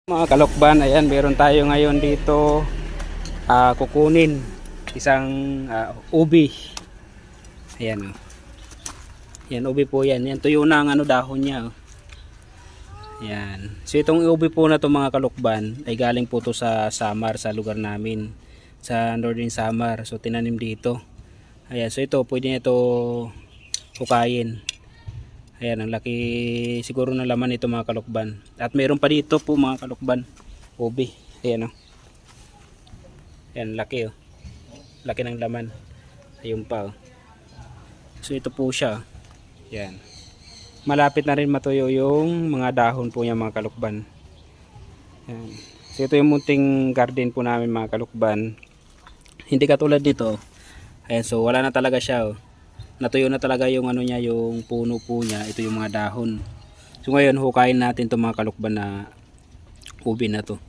Mga kalokban, ayan, meron tayo ngayon dito kukunin isang ubi. Ayan, oh. Yan, ubi po yan. Yan, tuyo na ang dahon niya. Oh. Yan. So itong ubi po na to mga kalokban ay galing po to sa Samar, sa lugar namin. Sa Northern Samar. So tinanim dito. Ayan, so ito, pwede nyo ito hukayin. Ayan, ang laki siguro ng laman nito mga kalokban. At meron pa dito po mga kalokban, ubi. Ayan, oh. Ayan, laki, oh. Laki ng laman. Ayun pa, oh. So ito po siya. Ayan. Malapit na rin matuyo yung mga dahon po niya mga kalokban. Ayan. So ito yung munting garden po namin mga kalokban. Hindi katulad nito. Ayan, so wala na talaga siya, oh. Natuyo na talaga yung niya, yung puno po niya. Ito yung mga dahon. So ngayon hukayin natin itong mga kalokban na ubi na to.